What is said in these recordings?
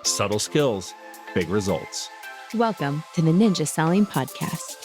Subtle skills, big results. Welcome to the Ninja Selling Podcast.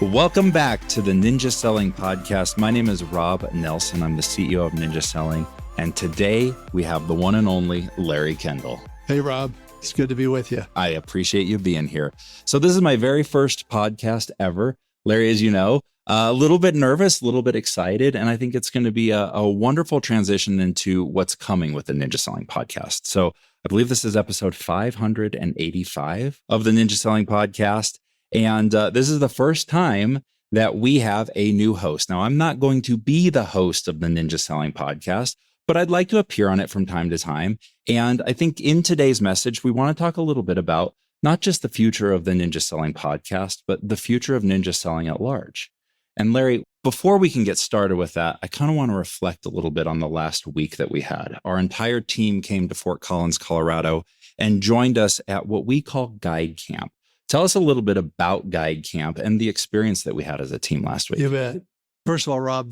Welcome back to the Ninja Selling Podcast. My name is Rob Nelson. I'm the CEO of Ninja Selling. And today we have the one and only Larry Kendall. Hey, Rob. It's good to be with you. I appreciate you being here. So this is my very first podcast ever. Larry, as you know, a little bit nervous, a little bit excited, and I think it's going to be a wonderful transition into what's coming with the Ninja Selling Podcast. So I believe this is episode 585 of the Ninja Selling Podcast. And this is the first time that we have a new host. Now, I'm not going to be the host of the Ninja Selling Podcast, but I'd like to appear on it from time to time. And I think in today's message, we want to talk a little bit about not just the future of the Ninja Selling Podcast, but the future of ninja selling at large. And Larry, before we can get started with that, I kind of want to reflect a little bit on the last week that we had. Our entire team came to Fort Collins, Colorado, and joined us at what we call Guide Camp. Tell us a little bit about Guide Camp and the experience that we had as a team last week. You bet. First of all, Rob,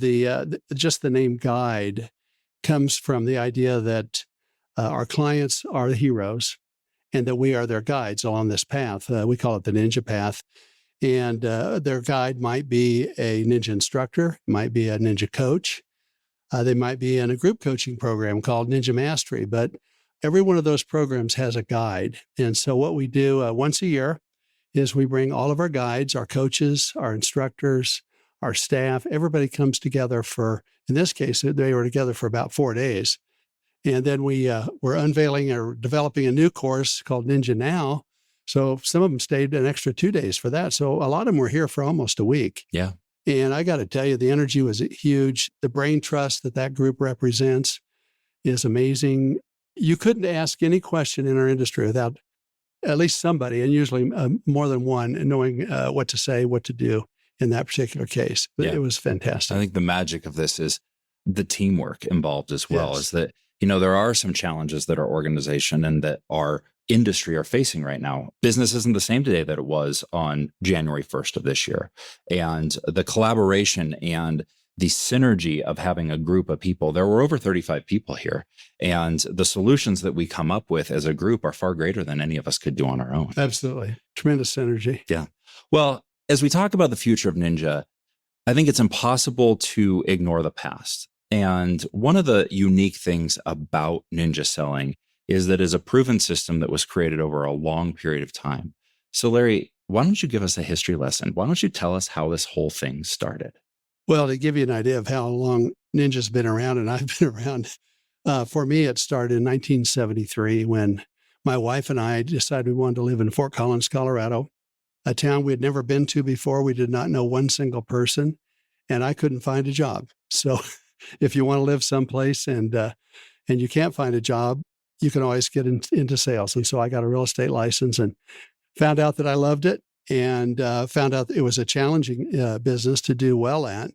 just the name Guide comes from the idea that our clients are the heroes and that we are their guides along this path. We call it the Ninja Path. And their guide might be a ninja instructor, might be a ninja coach. They might be in a group coaching program called Ninja Mastery. But every one of those programs has a guide. And so what we do once a year is we bring all of our guides, our coaches, our instructors, our staff. Everybody comes together for, in this case, they were together for about 4 days. And then we're unveiling or developing a new course called Ninja Now. So some of them stayed an extra 2 days for that. So a lot of them were here for almost a week. Yeah. And I got to tell you, the energy was huge. The brain trust that group represents is amazing. You couldn't ask any question in our industry without at least somebody, and usually more than one, knowing what to say, what to do in that particular case. But It was fantastic. I think the magic of this is the teamwork involved as well. Yes. Is that, there are some challenges that our organization and that our industry are facing right now. Business isn't the same today that it was on January 1st of this year. And the collaboration and the synergy of having a group of people, there were over 35 people here. And the solutions that we come up with as a group are far greater than any of us could do on our own. Absolutely. Tremendous synergy. Yeah. Well, as we talk about the future of Ninja, I think it's impossible to ignore the past. And one of the unique things about ninja selling is that it's a proven system that was created over a long period of time. So Larry, why don't you give us a history lesson? Why don't you tell us how this whole thing started? Well, to give you an idea of how long Ninja's been around, and I've been around, for me, it started in 1973 when my wife and I decided we wanted to live in Fort Collins, Colorado, a town we had never been to before. We did not know one single person, and I couldn't find a job. So if you want to live someplace and you can't find a job, you can always get into sales. And so I got a real estate license and found out that I loved it and found out that it was a challenging business to do well at.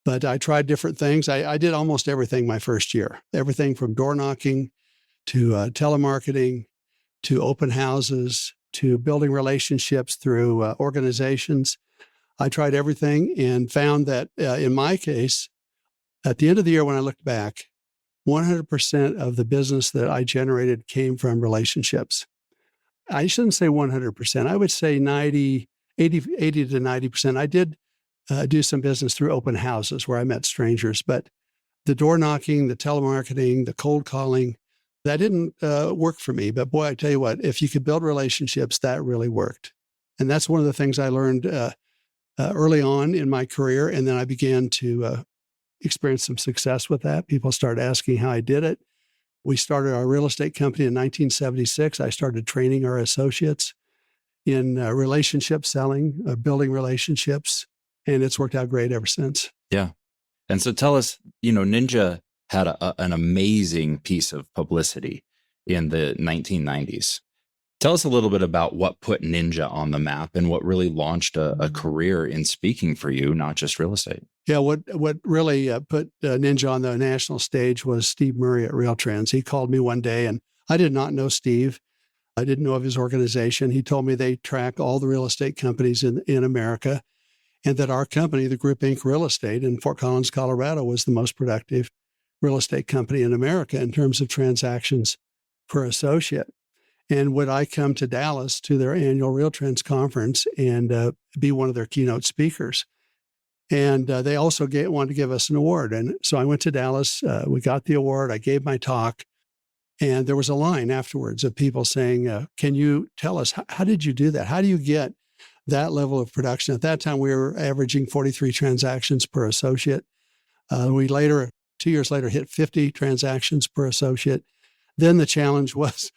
But I tried different things. I did almost everything my first year, everything from door knocking to telemarketing to open houses to building relationships through organizations. I tried everything and found that in my case, at the end of the year when I looked back, 100% of the business that I generated came from relationships. I shouldn't say 100%. I would say 80 to 90%. I did do some business through open houses where I met strangers, but the door knocking, the telemarketing, the cold calling, that didn't work for me. But boy, I tell you what, if you could build relationships, that really worked. And that's one of the things I learned early on in my career. And then I began to experience some success with that. People started asking how I did it. We started our real estate company in 1976. I started training our associates in relationship selling, building relationships, and it's worked out great ever since. Yeah. And so tell us, Ninja had an amazing piece of publicity in the 1990s. Tell us a little bit about what put Ninja on the map and what really launched a career in speaking for you, not just real estate. Yeah, what really put Ninja on the national stage was Steve Murray at Real Trends. He called me one day, and I did not know Steve. I didn't know of his organization. He told me they track all the real estate companies in America, and that our company, the Group Inc. Real Estate in Fort Collins, Colorado, was the most productive real estate company in America in terms of transactions per associate. And would I come to Dallas to their annual Real Trends conference and be one of their keynote speakers? And they also wanted to give us an award. And so I went to Dallas. We got the award. I gave my talk. And there was a line afterwards of people saying, can you tell us, how did you do that? How do you get that level of production? At that time, we were averaging 43 transactions per associate. We later, 2 years later, hit 50 transactions per associate. Then the challenge was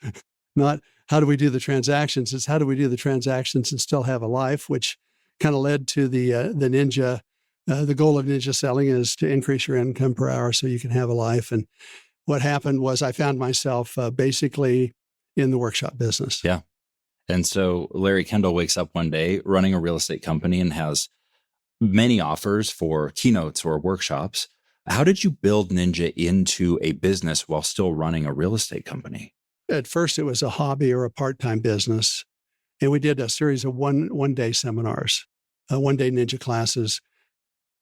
not how do we do the transactions, it's how do we do the transactions and still have a life, which kind of led to the Ninja. The goal of Ninja selling is to increase your income per hour so you can have a life. And what happened was I found myself basically in the workshop business. Yeah. And so Larry Kendall wakes up one day running a real estate company and has many offers for keynotes or workshops. How did you build Ninja into a business while still running a real estate company? At first, it was a hobby or a part-time business. And we did a series of one-day seminars, one-day Ninja classes.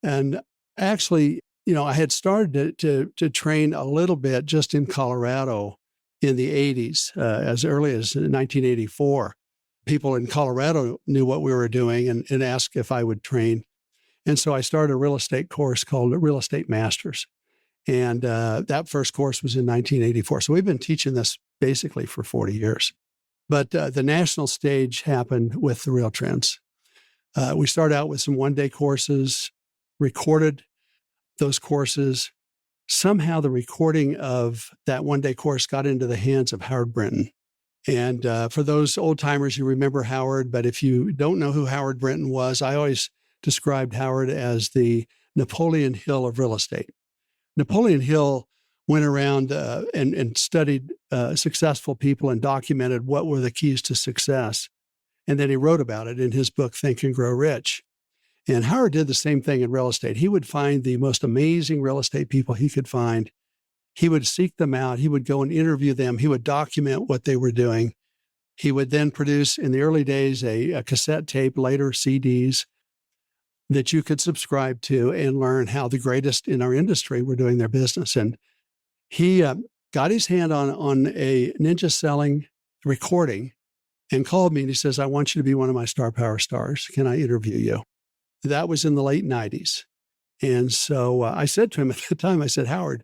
And actually, I had started to train a little bit just in Colorado in the 80s, as early as 1984. People in Colorado knew what we were doing and asked if I would train. And so I started a real estate course called Real Estate Masters. And that first course was in 1984. So we've been teaching this basically for 40 years. But the national stage happened with the Real Trends. We started out with some one-day courses, recorded those courses. Somehow the recording of that one-day course got into the hands of Howard Brinton. And for those old timers, you remember Howard. But if you don't know who Howard Brinton was, I always described Howard as the Napoleon Hill of real estate. Napoleon Hill went around and studied successful people and documented what were the keys to success. And then he wrote about it in his book, Think and Grow Rich. And Howard did the same thing in real estate. He would find the most amazing real estate people he could find. He would seek them out. He would go and interview them. He would document what they were doing. He would then produce, in the early days, a cassette tape, later CDs, that you could subscribe to and learn how the greatest in our industry were doing their business. And he got his hand on a Ninja selling recording and called me and he says, I want you to be one of my Star Power stars. Can I interview you? That was in the late 90s. And so I said to him at the time, I said, Howard,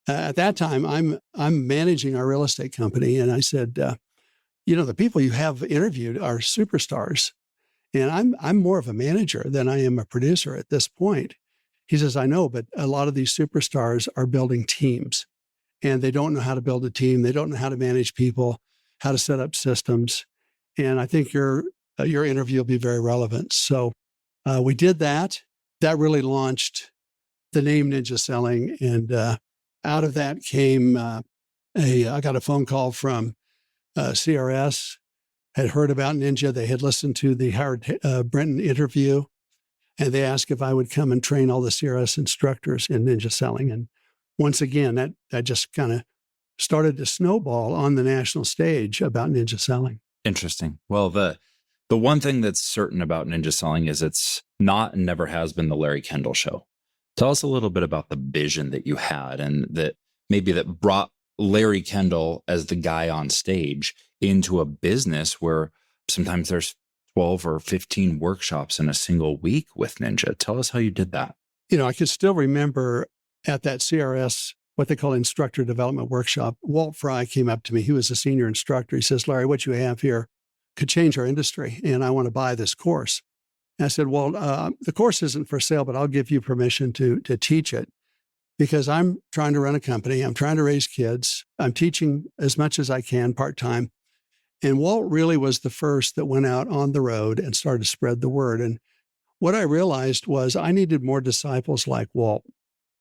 at that time, I'm managing our real estate company. And I said, the people you have interviewed are superstars. And I'm more of a manager than I am a producer at this point. He says, I know, but a lot of these superstars are building teams and they don't know how to build a team. They don't know how to manage people, how to set up systems. And I think your interview will be very relevant. So we did that. That really launched the name Ninja Selling. And out of that came I got a phone call from CRS, had heard about Ninja. They had listened to the Howard Brinton interview, and they asked if I would come and train all the CRS instructors in Ninja Selling. And once again, that just kind of started to snowball on the national stage about Ninja Selling. Interesting. Well, the one thing that's certain about Ninja Selling is it's not and never has been the Larry Kendall show. Tell us a little bit about the vision that you had and that brought Larry Kendall as the guy on stage into a business where sometimes there's 12 or 15 workshops in a single week with Ninja. Tell us how you did that. I could still remember at that CRS, what they call instructor development workshop, Walt Fry came up to me. He was a senior instructor. He says, Larry, what you have here could change our industry, and I want to buy this course. And I said, well, the course isn't for sale, but I'll give you permission to teach it because I'm trying to run a company. I'm trying to raise kids. I'm teaching as much as I can part-time. And Walt really was the first that went out on the road and started to spread the word. And what I realized was I needed more disciples like Walt.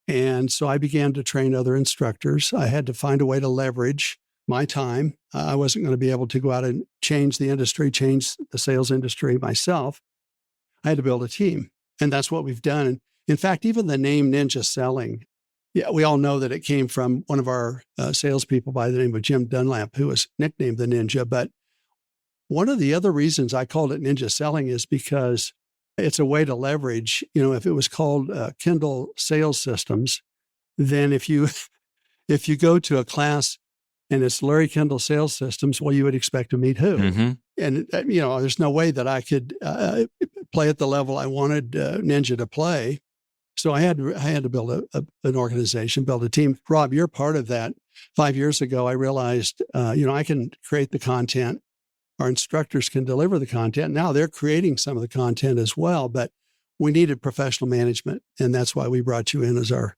And so I began to train other instructors. I had to find a way to leverage my time. I wasn't going to be able to go out and change the industry, change the sales industry myself. I had to build a team. And that's what we've done. And in fact, even the name Ninja Selling, we all know that it came from one of our salespeople by the name of Jim Dunlap, who was nicknamed the Ninja. But one of the other reasons I called it Ninja Selling is because it's a way to leverage, if it was called Kendall Sales Systems, then if you go to a class and it's Larry Kendall Sales Systems. Well, you would expect to meet who? Mm-hmm. And, there's no way that I could play at the level I wanted Ninja to play. So I had to build an organization, build a team. Rob, you're part of that. 5 years ago, I realized, I can create the content. Our instructors can deliver the content. Now they're creating some of the content as well, but we needed professional management. And that's why we brought you in as our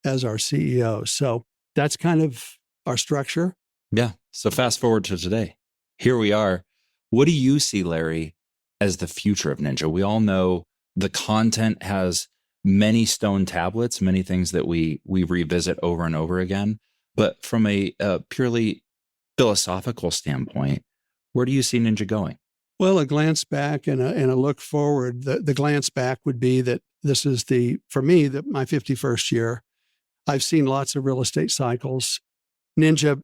CEO. So that's kind of our structure. Yeah. So fast forward to today. Here we are. What do you see, Larry, as the future of Ninja? We all know the content has many stone tablets, many things that we revisit over and over again. But from a purely philosophical standpoint, where do you see Ninja going? Well, a glance back and a look forward. The glance back would be that this is for me, my 51st year. I've seen lots of real estate cycles. Ninja,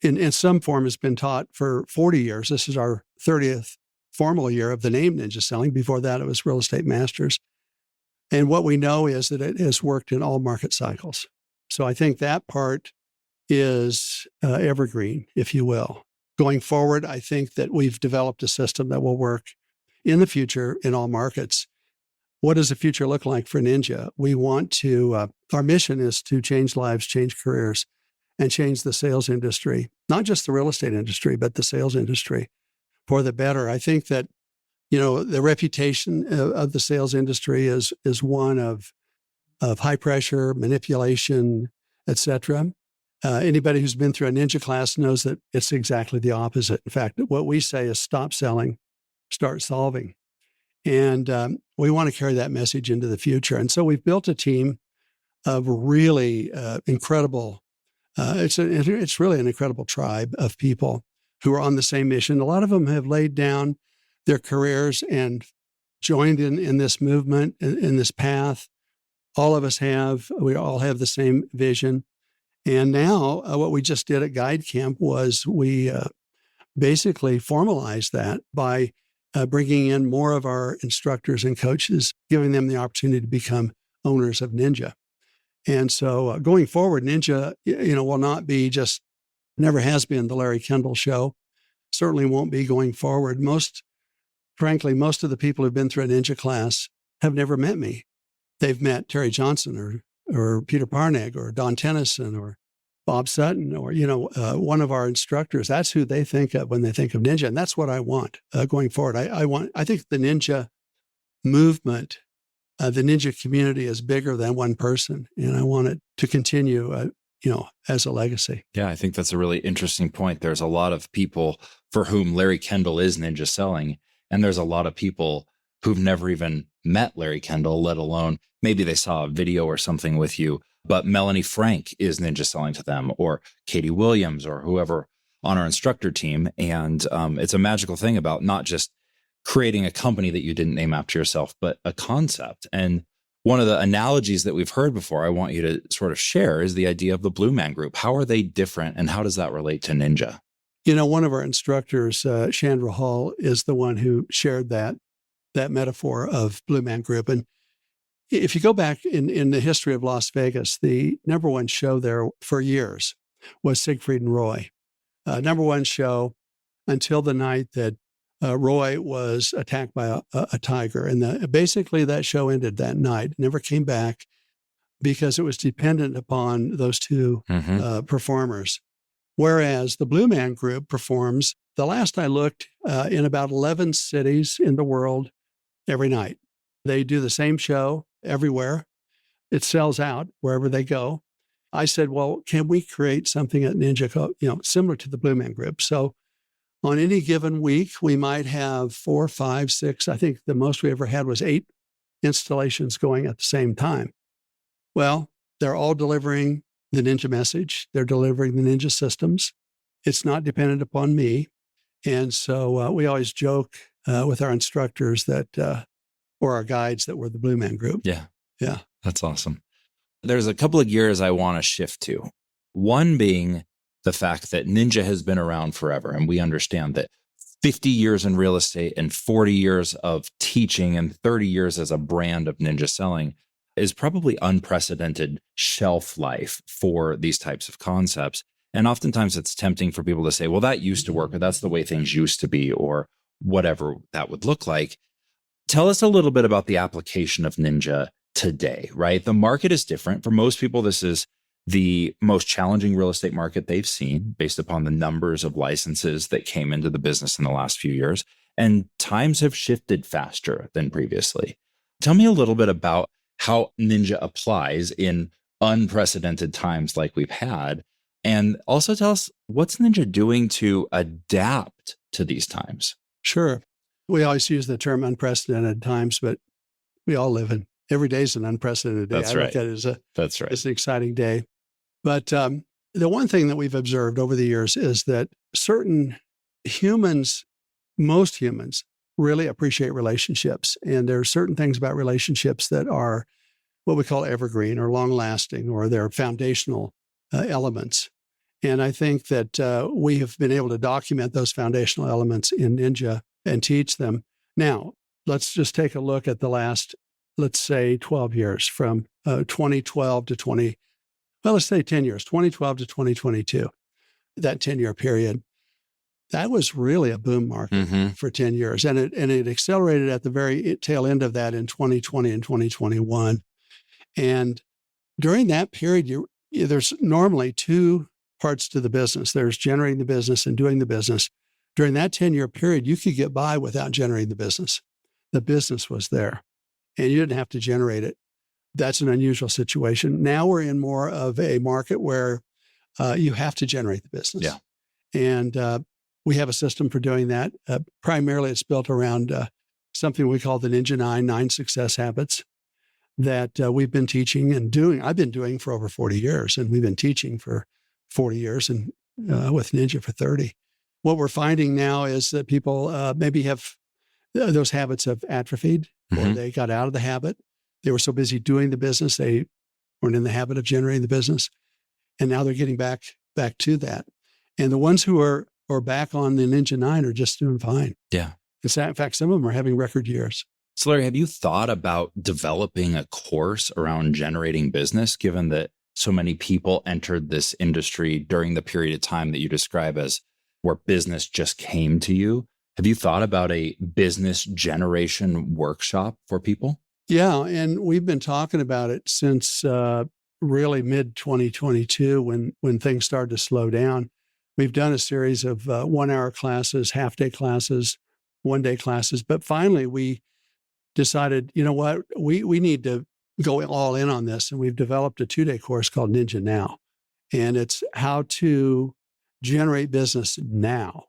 in some form, has been taught for 40 years. This is our 30th formal year of the name Ninja Selling. Before that, it was Real Estate Masters. And what we know is that it has worked in all market cycles. So I think that part is evergreen, if you will. Going forward, I think that we've developed a system that will work in the future in all markets. What does the future look like for Ninja? We want to, our mission is to change lives, change careers, and change the sales industry, not just the real estate industry, but the sales industry for the better. I think that, the reputation of the sales industry is one of high pressure, manipulation, etc. Anybody who's been through a Ninja class knows that it's exactly the opposite. In fact, what we say is stop selling, start solving. And we want to carry that message into the future. And so we've built a team of really incredible, it's really an incredible tribe of people who are on the same mission. A lot of them have laid down their careers and joined in this movement, in this path. All of us we all have the same vision. And now what we just did at Guide Camp was we basically formalized that by bringing in more of our instructors and coaches, giving them the opportunity to become owners of Ninja. And so going forward, Ninja, will not be never has been the Larry Kendall show. Certainly won't be going forward. Frankly, most of the people who've been through a Ninja class have never met me. They've met Terry Johnson or Peter Parneg or Don Tennyson or Bob Sutton or, one of our instructors. That's who they think of when they think of Ninja. And that's what I want going forward. I think the Ninja movement, the Ninja community is bigger than one person. And I want it to continue, as a legacy. Yeah, I think that's a really interesting point. There's a lot of people for whom Larry Kendall is Ninja Selling. And there's a lot of people who've never even met Larry Kendall, let alone maybe they saw a video or something with you, but Melanie Frank is Ninja Selling to them, or Katie Williams, or whoever on our instructor team. And it's a magical thing about not just creating a company that you didn't name after yourself, but a concept. And one of the analogies that we've heard before, I want you to sort of share, is the idea of the Blue Man Group. How are they different, and how does that relate to Ninja? One of our instructors, Chandra Hall, is the one who shared that metaphor of Blue Man Group. And if you go back in the history of Las Vegas, the number one show there for years was Siegfried and Roy. Number one show until the night that Roy was attacked by a tiger. And basically that show ended that night, never came back because it was dependent upon those two performers. Whereas the Blue Man Group performs, the last I looked, in about 11 cities in the world every night. They do the same show everywhere. It sells out wherever they go. I said, well, can we create something at Ninja, similar to the Blue Man Group? So on any given week, we might have 4, 5, 6. I think the most we ever had was 8 installations going at the same time. Well, they're all delivering the Ninja message. They're delivering the Ninja systems. It's not dependent upon me. And so we always joke with our instructors that, or our guides, that we're the Blue Man Group. Yeah. Yeah. That's awesome. There's a couple of gears I want to shift to. One being the fact that Ninja has been around forever. And we understand that 50 years in real estate and 40 years of teaching and 30 years as a brand of Ninja Selling is probably unprecedented shelf life for these types of concepts. And oftentimes it's tempting for people to say, well, that used to work, or that's the way things used to be, or whatever that would look like. Tell us a little bit about the application of Ninja today, right? The market is different. For most people, this is the most challenging real estate market they've seen based upon the numbers of licenses that came into the business in the last few years. And times have shifted faster than previously. Tell me a little bit about how Ninja applies in unprecedented times like we've had. And also tell us, what's Ninja doing to adapt to these times? Sure. We always use the term unprecedented times, but we all live in every day is an unprecedented day. That's I right. look at it That's right. as an exciting day. But the one thing that we've observed over the years is that certain humans, most humans, really appreciate relationships. And there are certain things about relationships that are what we call evergreen or long lasting, or they're foundational elements. And I think that we have been able to document those foundational elements in Ninja and teach them. Now, let's just take a look at the last, let's say 12 years from 2012 to let's say 10 years, 2012 to 2022, that 10-year period. That was really a boom market for 10 years. And it accelerated at the very tail end of that in 2020 and 2021. And during that period, there's normally two parts to the business. There's generating the business and doing the business. During that 10-year period, you could get by without generating the business. The business was there, and you didn't have to generate it. That's an unusual situation. Now we're in more of a market where you have to generate the business. Yeah. And we have a system for doing that. Primarily, it's built around something we call the Ninja 9 success habits that we've been teaching and doing. I've been doing for over 40 years, and we've been teaching for 40 years and with Ninja for 30. What we're finding now is that people maybe have those habits have atrophied, or they got out of the habit. They were so busy doing the business, they weren't in the habit of generating the business. And now they're getting back to that. And the ones who are back on the Ninja 9 are just doing fine. Yeah. In fact, some of them are having record years. So Larry, have you thought about developing a course around generating business, given that so many people entered this industry during the period of time that you describe as where business just came to you? Have you thought about a business generation workshop for people? Yeah, and we've been talking about it since really mid-2022 when things started to slow down. We've done a series of 1-hour classes, half-day classes, one-day classes. But finally, we decided, you know what, we need to go all in on this. And we've developed a 2-day course called Ninja Now. And it's how to generate business now.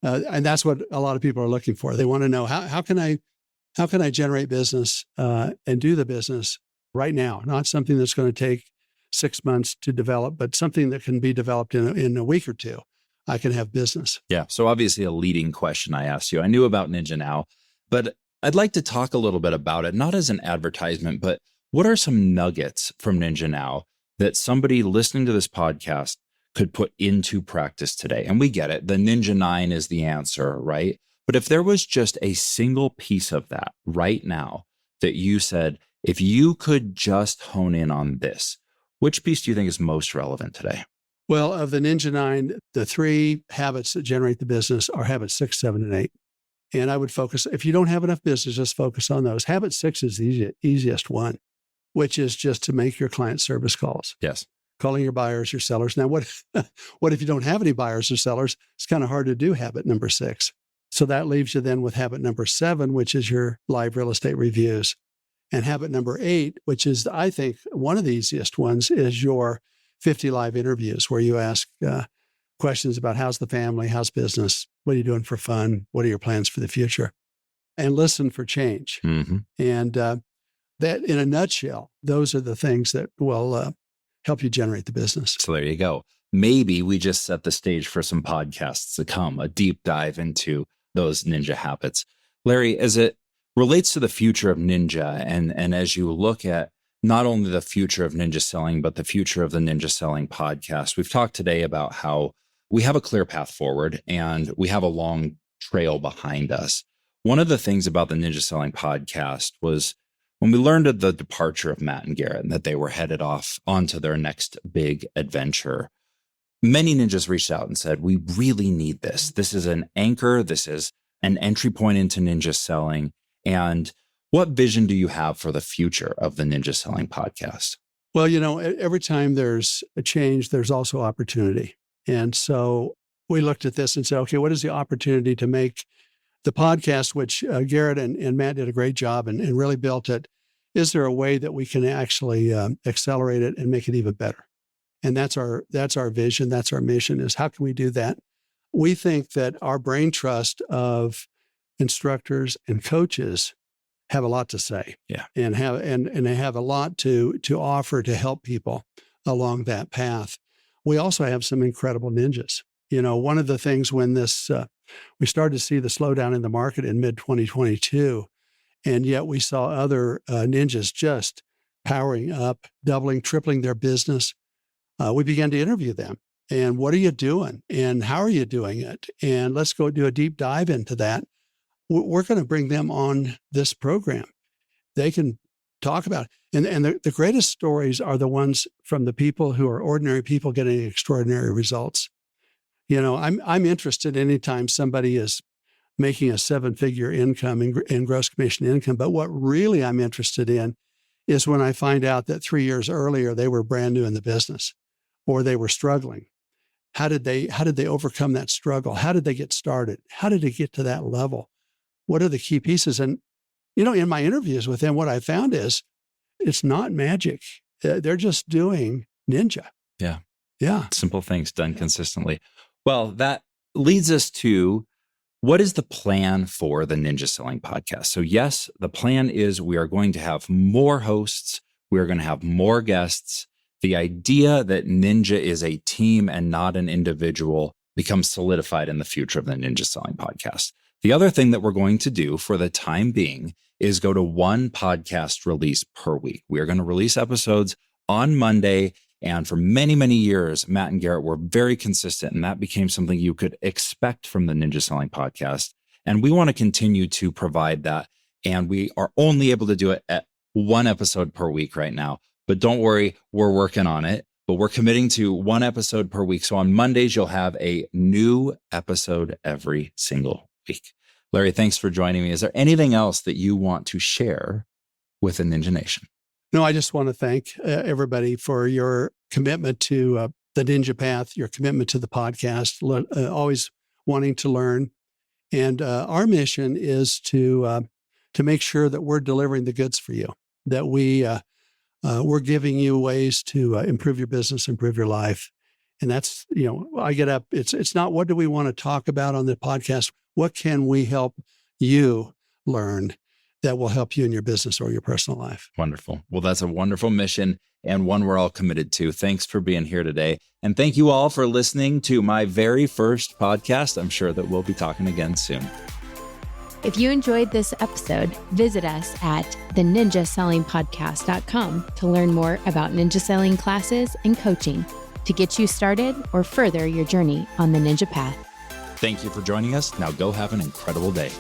And that's what a lot of people are looking for. They want to know, how can I generate business and do the business right now? Not something that's going to take 6 months to develop, but something that can be developed in a week or two. I can have business. Yeah. So obviously a leading question I asked you. I knew about Ninja Now, but I'd like to talk a little bit about it, not as an advertisement, but what are some nuggets from Ninja Now that somebody listening to this podcast could put into practice today? And we get it. The Ninja 9 is the answer, right? But if there was just a single piece of that right now that you said, if you could just hone in on this, which piece do you think is most relevant today? Well, of the Ninja 9, the 3 habits that generate the business are habits 6, 7, and 8. And I would focus, if you don't have enough business, just focus on those. Habit 6 is the easiest one, which is just to make your client service calls. Yes. Calling your buyers, your sellers. Now, what if you don't have any buyers or sellers? It's kind of hard to do habit number 6. So that leaves you then with habit number 7, which is your live real estate reviews. And habit number 8, which is, I think, one of the easiest ones, is your 50 live interviews, where you ask questions about how's the family, how's business, what are you doing for fun, what are your plans for the future, and listen for change. And that, in a nutshell, those are the things that will help you generate the business. So there you go. Maybe we just set the stage for some podcasts to come, a deep dive into those Ninja habits. Larry, as it relates to the future of Ninja, and as you look at not only the future of Ninja Selling, but the future of the Ninja Selling podcast, we've talked today about how we have a clear path forward and we have a long trail behind us. One of the things about the Ninja Selling podcast was when we learned of the departure of Matt and Garrett and that they were headed off onto their next big adventure, many ninjas reached out and said, we really need this. This is an anchor. This is an entry point into ninja selling. And what vision do you have for the future of the Ninja Selling Podcast? Well, every time there's a change, there's also opportunity. And so we looked at this and said, okay, what is the opportunity to make the podcast, which Garrett and Matt did a great job and really built it? Is there a way that we can actually accelerate it and make it even better? And that's our vision. That's our mission, is how can we do that? We think that our brain trust of instructors and coaches have a lot to say. Yeah. And they have a lot to offer to help people along that path. We also have some incredible ninjas. One of the things when we started to see the slowdown in the market in mid-2022, and yet we saw other ninjas just powering up, doubling, tripling their business. We began to interview them. And what are you doing? And how are you doing it? And let's go do a deep dive into that. We're going to bring them on this program. They can talk about it. And the greatest stories are the ones from the people who are ordinary people getting extraordinary results. I'm interested anytime somebody is making a 7-figure income in gross commission income. But what really I'm interested in is when I find out that 3 years earlier, they were brand new in the business or they were struggling. How did they overcome that struggle? How did they get started? How did they get to that level? What are the key pieces? And, in my interviews with them, what I found is it's not magic. They're just doing ninja. Yeah. Yeah. Simple things done consistently. Well, that leads us to, what is the plan for the Ninja Selling Podcast? So yes, the plan is we are going to have more hosts. We are going to have more guests. The idea that Ninja is a team and not an individual becomes solidified in the future of the Ninja Selling Podcast. The other thing that we're going to do for the time being is go to one podcast release per week. We are going to release episodes on Monday. And for many, many years, Matt and Garrett were very consistent, and that became something you could expect from the Ninja Selling Podcast. And we want to continue to provide that. And we are only able to do it at one episode per week right now. But don't worry, we're working on it. But we're committing to one episode per week. So on Mondays, you'll have a new episode every single week. Larry, thanks for joining me. Is there anything else that you want to share with the Ninja Nation? No, I just want to thank everybody for your commitment to the Ninja Path, your commitment to the podcast, always wanting to learn. And our mission is to make sure that we're delivering the goods for you, that we're giving you ways to improve your business, improve your life. And that's, I get up, it's not what do we want to talk about on the podcast? What can we help you learn that will help you in your business or your personal life? Wonderful. Well, that's a wonderful mission and one we're all committed to. Thanks for being here today. And thank you all for listening to my very first podcast. I'm sure that we'll be talking again soon. If you enjoyed this episode, visit us at theninjasellingpodcast.com to learn more about ninja selling classes and coaching to get you started or further your journey on the Ninja Path. Thank you for joining us. Now go have an incredible day.